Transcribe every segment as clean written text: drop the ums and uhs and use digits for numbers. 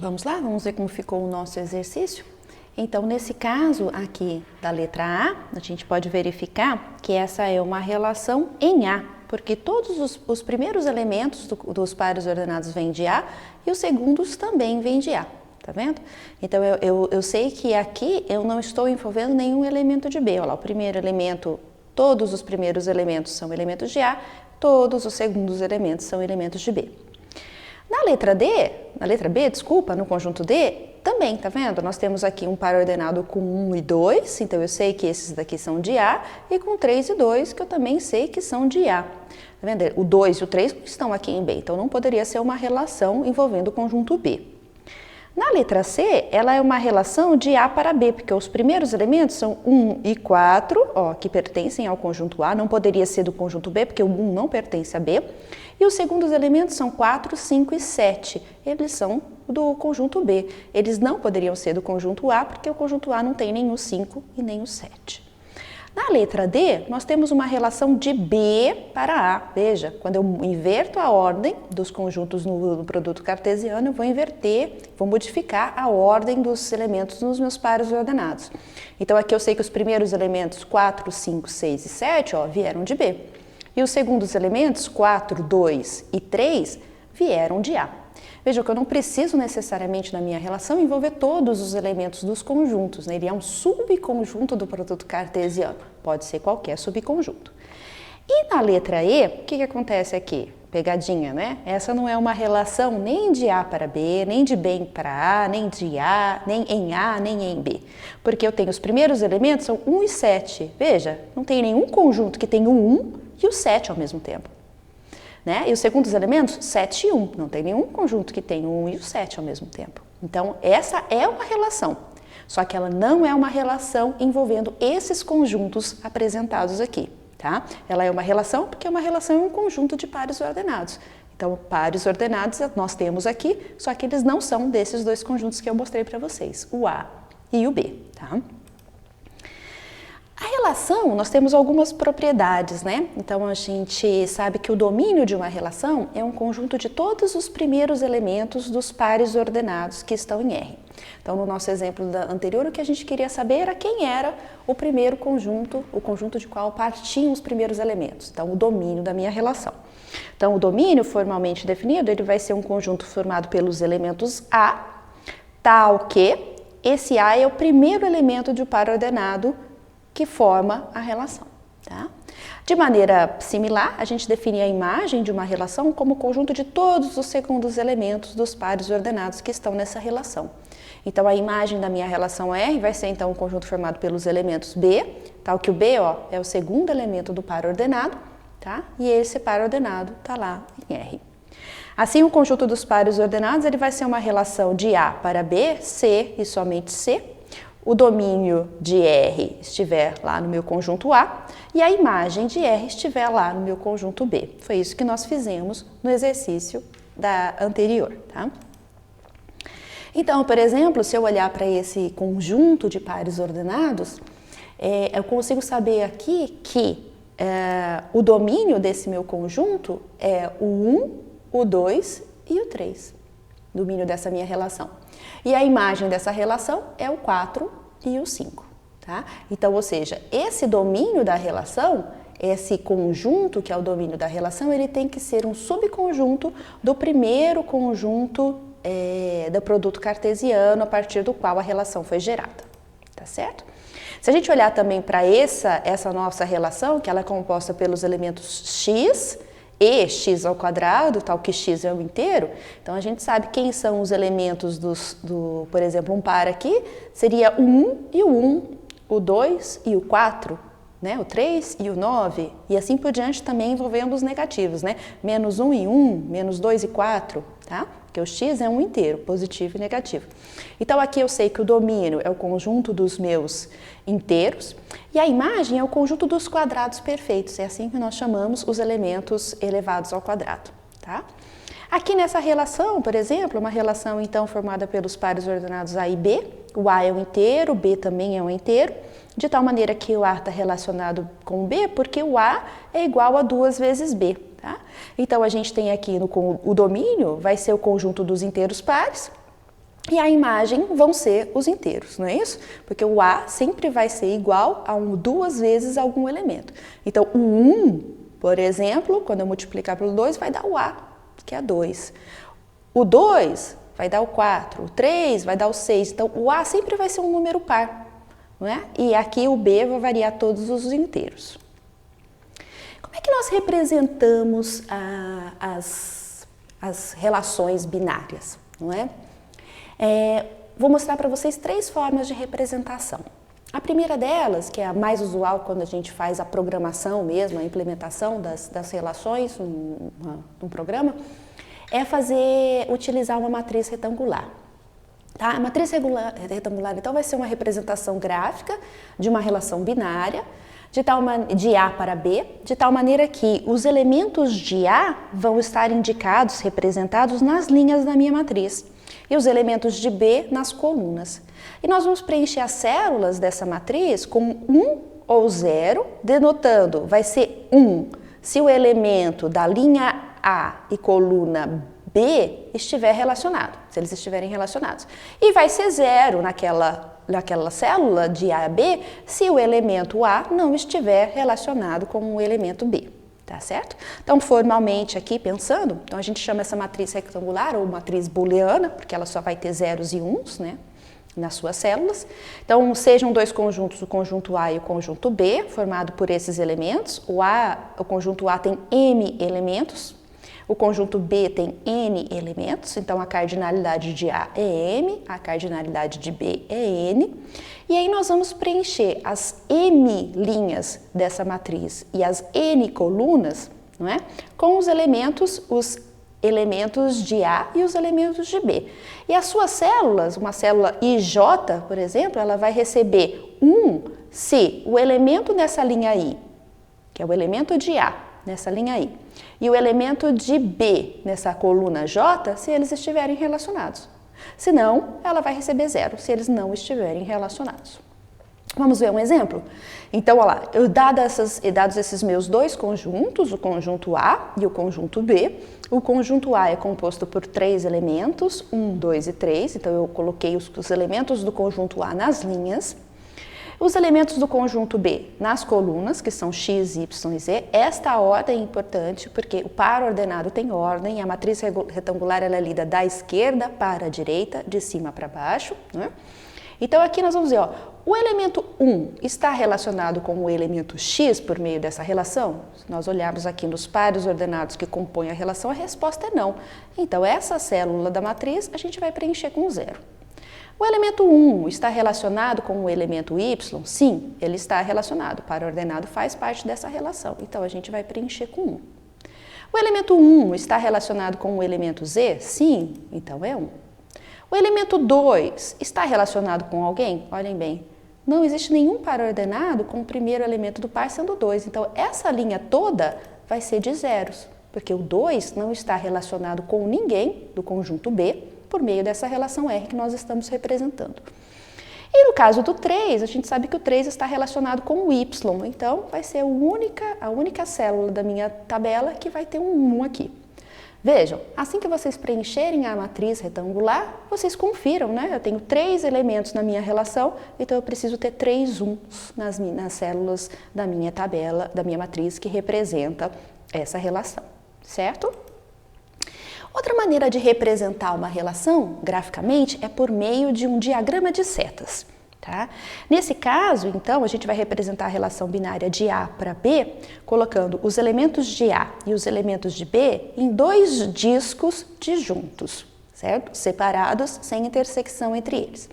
Vamos lá, vamos ver como ficou o nosso exercício? Então, nesse caso aqui da letra A, a gente pode verificar que essa é uma relação em A, porque todos os primeiros elementos dos pares ordenados vêm de A e os segundos também vêm de A, tá vendo? Então, eu sei que aqui eu não estou envolvendo nenhum elemento de B. Olha lá, o primeiro elemento, todos os primeiros elementos são elementos de A, todos os segundos elementos são elementos de B. Na letra B, no conjunto D, também, tá vendo? Nós temos aqui um par ordenado com 1 e 2, então eu sei que esses daqui são de A, e com 3 e 2, que eu também sei que são de A. Tá vendo? O 2 e o 3 estão aqui em B, então não poderia ser uma relação envolvendo o conjunto B. Na letra C, ela é uma relação de A para B, porque os primeiros elementos são 1 e 4, ó, que pertencem ao conjunto A, não poderia ser do conjunto B, porque o 1 não pertence a B. E os segundos elementos são 4, 5 e 7, eles são do conjunto B. Eles não poderiam ser do conjunto A, porque o conjunto A não tem nem o 5 e nem o 7. Na letra D, nós temos uma relação de B para A. Veja, quando eu inverto a ordem dos conjuntos no produto cartesiano, eu vou inverter, vou modificar a ordem dos elementos nos meus pares ordenados. Então, aqui eu sei que os primeiros elementos 4, 5, 6 e 7, ó, vieram de B. E os segundos elementos 4, 2 e 3 vieram de A. Veja que eu não preciso necessariamente na minha relação envolver todos os elementos dos conjuntos, né? Ele é um subconjunto do produto cartesiano, pode ser qualquer subconjunto. E na letra E, o que acontece aqui? Pegadinha, né? Essa não é uma relação nem de A para B, nem de B para A, nem de A, nem em B. Porque eu tenho os primeiros elementos, são 1 e 7. Veja, não tem nenhum conjunto que tenha o 1 e o 7 ao mesmo tempo. Né? E os segundos elementos, 7 e 1. Não tem nenhum conjunto que tenha o 1 e o 7 ao mesmo tempo. Então, essa é uma relação. Só que ela não é uma relação envolvendo esses conjuntos apresentados aqui. Tá? Ela é uma relação porque uma relação é um conjunto de pares ordenados. Então, pares ordenados nós temos aqui, só que eles não são desses dois conjuntos que eu mostrei para vocês, o A e o B. Tá? A relação, nós temos algumas propriedades, né? Então, a gente sabe que o domínio de uma relação é um conjunto de todos os primeiros elementos dos pares ordenados que estão em R. Então, no nosso exemplo anterior, o que a gente queria saber era quem era o primeiro conjunto, o conjunto de qual partiam os primeiros elementos. Então, o domínio da minha relação. Então, o domínio formalmente definido, ele vai ser um conjunto formado pelos elementos A, tal que esse A é o primeiro elemento de um par ordenado que forma a relação. Tá? De maneira similar, a gente define a imagem de uma relação como o conjunto de todos os segundos elementos dos pares ordenados que estão nessa relação. Então, a imagem da minha relação R vai ser, então, um conjunto formado pelos elementos B, tal que o B, ó, é o segundo elemento do par ordenado, tá? E esse par ordenado está lá em R. Assim, o conjunto dos pares ordenados ele vai ser uma relação de A para B, C e somente C. O domínio de R estiver lá no meu conjunto A e a imagem de R estiver lá no meu conjunto B. Foi isso que nós fizemos no exercício anterior, tá? Então, por exemplo, se eu olhar para esse conjunto de pares ordenados, eu consigo saber aqui que o domínio desse meu conjunto é o 1, o 2 e o 3, domínio dessa minha relação. E a imagem dessa relação é o 4 e o 5, tá? Então, ou seja, esse domínio da relação, esse conjunto que é o domínio da relação, ele tem que ser um subconjunto do primeiro conjunto do produto cartesiano a partir do qual a relação foi gerada, tá certo? Se a gente olhar também para essa nossa relação, que ela é composta pelos elementos x e x ao quadrado, tal que x é um inteiro, então a gente sabe quem são os elementos por exemplo, um par aqui, seria o 1 e o 1, o 2 e o 4, né? O 3 e o 9, e assim por diante também envolvendo os negativos, né? Menos 1 e 1, menos 2 e 4, tá? Porque o x é um inteiro, positivo e negativo. Então aqui eu sei que o domínio é o conjunto dos meus inteiros e a imagem é o conjunto dos quadrados perfeitos, é assim que nós chamamos os elementos elevados ao quadrado, tá? Aqui nessa relação, por exemplo, uma relação então formada pelos pares ordenados A e B, o A é um inteiro, o B também é um inteiro, de tal maneira que o A está relacionado com o B, porque o A é igual a 2 vezes B. Tá? Então, a gente tem aqui o domínio, vai ser o conjunto dos inteiros pares, e a imagem vão ser os inteiros, não é isso? Porque o A sempre vai ser igual a 2 vezes algum elemento. Então, o 1, por exemplo, quando eu multiplicar pelo 2, vai dar o A, que é 2. O 2 vai dar o 4, o 3 vai dar o 6. Então, o A sempre vai ser um número par, não é? E aqui o B vai variar todos os inteiros. Como é que nós representamos as relações binárias, não é? Vou mostrar para vocês 3 formas de representação. A primeira delas, que é a mais usual quando a gente faz a programação mesmo, a implementação das relações num programa, é utilizar uma matriz retangular. Tá? A matriz retangular, então, vai ser uma representação gráfica de uma relação binária, de A para B, de tal maneira que os elementos de A vão estar indicados, representados nas linhas da minha matriz, e os elementos de B nas colunas. E nós vamos preencher as células dessa matriz com 1 ou 0, denotando, vai ser 1 se o elemento da linha A e coluna B estiver relacionado, se eles estiverem relacionados. E vai ser 0 naquela célula de A a B se o elemento A não estiver relacionado com o elemento B. Tá certo? Então, formalmente aqui, pensando, então a gente chama essa matriz retangular ou matriz booleana, porque ela só vai ter zeros e uns, né, nas suas células. Então, sejam 2 conjuntos, o conjunto A e o conjunto B, formado por esses elementos. O conjunto A tem M elementos, o conjunto B tem N elementos, então a cardinalidade de A é M, a cardinalidade de B é N. E aí nós vamos preencher as M linhas dessa matriz e as N colunas, não é? Com os elementos de A e os elementos de B. E as suas células, uma célula IJ, por exemplo, ela vai receber 1 se o elemento dessa linha I, que é o elemento de A, nessa linha I, e o elemento de B, nessa coluna J, se eles estiverem relacionados. Se não, ela vai receber 0, se eles não estiverem relacionados. Vamos ver um exemplo? Então, olha lá, dados esses meus 2 conjuntos, o conjunto A e o conjunto B, o conjunto A é composto por 3 elementos, 1, 2 e 3, então eu coloquei os elementos do conjunto A nas linhas. Os elementos do conjunto B nas colunas, que são x, y e z. Esta ordem é importante porque o par ordenado tem ordem, a matriz retangular ela é lida da esquerda para a direita, de cima para baixo, né? Então aqui nós vamos ver, ó, o elemento 1 está relacionado com o elemento x por meio dessa relação? Se nós olharmos aqui nos pares ordenados que compõem a relação, a resposta é não. Então essa célula da matriz a gente vai preencher com 0. O elemento 1 está relacionado com o elemento y? Sim, ele está relacionado. O par ordenado faz parte dessa relação. Então, a gente vai preencher com 1. O elemento 1 está relacionado com o elemento z? Sim, então é 1. O elemento 2 está relacionado com alguém? Olhem bem, não existe nenhum par ordenado com o primeiro elemento do par sendo 2. Então, essa linha toda vai ser de zeros, porque o 2 não está relacionado com ninguém do conjunto B, por meio dessa relação R que nós estamos representando. E no caso do 3, a gente sabe que o 3 está relacionado com o Y, então vai ser a única célula da minha tabela que vai ter um 1 aqui. Vejam, assim que vocês preencherem a matriz retangular, vocês confiram, né? Eu tenho 3 elementos na minha relação, então eu preciso ter 3 1s nas células da minha tabela, da minha matriz que representa essa relação, certo? Outra maneira de representar uma relação, graficamente, é por meio de um diagrama de setas. Tá? Nesse caso, então, a gente vai representar a relação binária de A para B, colocando os elementos de A e os elementos de B em 2 discos disjuntos, certo? Separados, sem intersecção entre eles.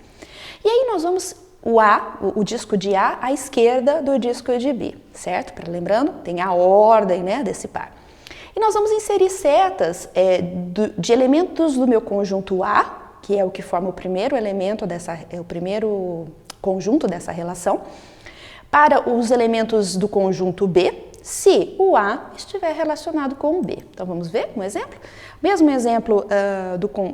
E aí nós vamos, o disco de A à esquerda do disco de B, certo? Lembrando, tem a ordem, né, desse par. E nós vamos inserir setas de elementos do meu conjunto A, que é o que forma o primeiro elemento o primeiro conjunto dessa relação, para os elementos do conjunto B, se o A estiver relacionado com o B. Então vamos ver um exemplo? Mesmo exemplo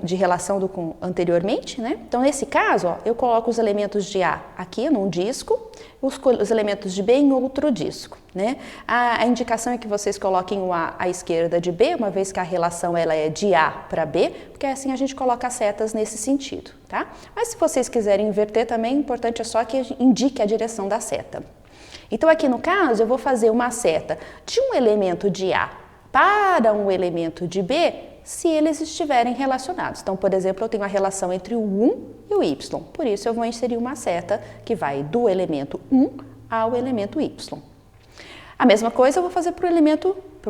de relação do com anteriormente, né? Então nesse caso, ó, eu coloco os elementos de A aqui num disco, os elementos de B em outro disco, né? A indicação é que vocês coloquem o A à esquerda de B, uma vez que a relação ela é de A para B, porque assim a gente coloca as setas nesse sentido, tá? Mas se vocês quiserem inverter também, o importante é só que indique a direção da seta. Então aqui no caso eu vou fazer uma seta de um elemento de A para um elemento de B se eles estiverem relacionados. Então, por exemplo, eu tenho a relação entre o 1 e o Y, por isso eu vou inserir uma seta que vai do elemento 1 ao elemento Y. A mesma coisa eu vou fazer para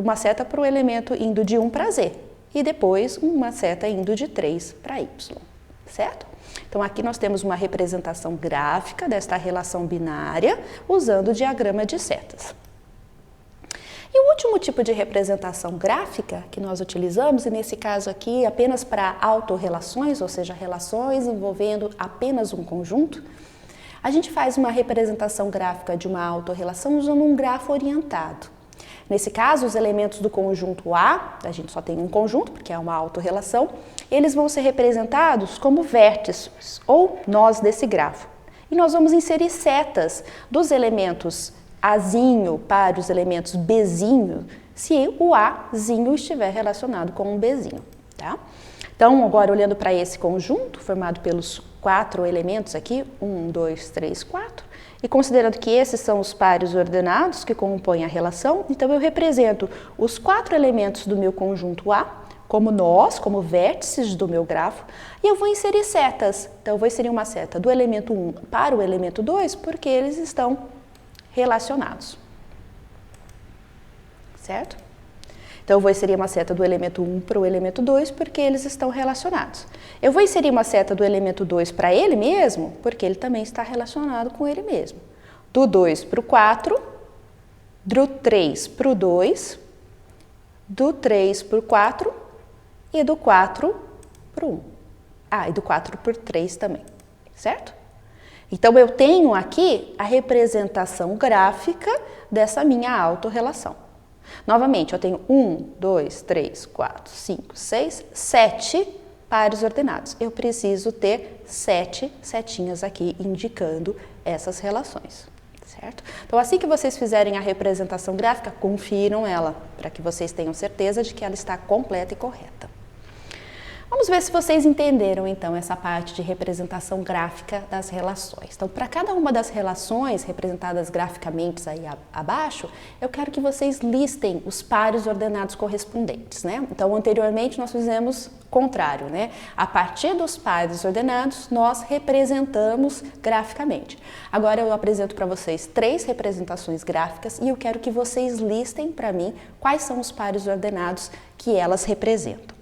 uma seta para o elemento indo de 1 para Z e depois uma seta indo de 3 para Y, certo? Então, aqui nós temos uma representação gráfica desta relação binária usando o diagrama de setas. E o último tipo de representação gráfica que nós utilizamos, e nesse caso aqui apenas para autorrelações, ou seja, relações envolvendo apenas um conjunto, a gente faz uma representação gráfica de uma autorrelação usando um grafo orientado. Nesse caso, os elementos do conjunto A, a gente só tem um conjunto, porque é uma autorrelação, eles vão ser representados como vértices ou nós desse grafo. E nós vamos inserir setas dos elementos Azinho para os elementos Bzinho, se o Azinho estiver relacionado com um Bzinho, tá? Então, agora olhando para esse conjunto, formado pelos 4 elementos aqui, 1, 2, 3, 4, e considerando que esses são os pares ordenados que compõem a relação, então eu represento os 4 elementos do meu conjunto A como nós, como vértices do meu grafo, e eu vou inserir setas. Então eu vou inserir uma seta do elemento 1 para o elemento 2, porque eles estão relacionados, certo? Então eu vou inserir uma seta do elemento 1 para o elemento 2, porque eles estão relacionados. Eu vou inserir uma seta do elemento 2 para ele mesmo, porque ele também está relacionado com ele mesmo. Do 2 para o 4, do 3 para o 2, do 3 para o 4 e do 4 para o 1. Ah, e do 4 para o 3 também, certo? Então eu tenho aqui a representação gráfica dessa minha autorrelação. Novamente, eu tenho 1, 2, 3, 4, 5, 6, 7 pares ordenados. Eu preciso ter 7 setinhas aqui indicando essas relações, certo? Então, assim que vocês fizerem a representação gráfica, confiram ela, para que vocês tenham certeza de que ela está completa e correta. Vamos ver se vocês entenderam, então, essa parte de representação gráfica das relações. Então, para cada uma das relações representadas graficamente aí abaixo, eu quero que vocês listem os pares ordenados correspondentes, né? Então, anteriormente nós fizemos o contrário, né? A partir dos pares ordenados, nós representamos graficamente. Agora eu apresento para vocês 3 representações gráficas e eu quero que vocês listem para mim quais são os pares ordenados que elas representam.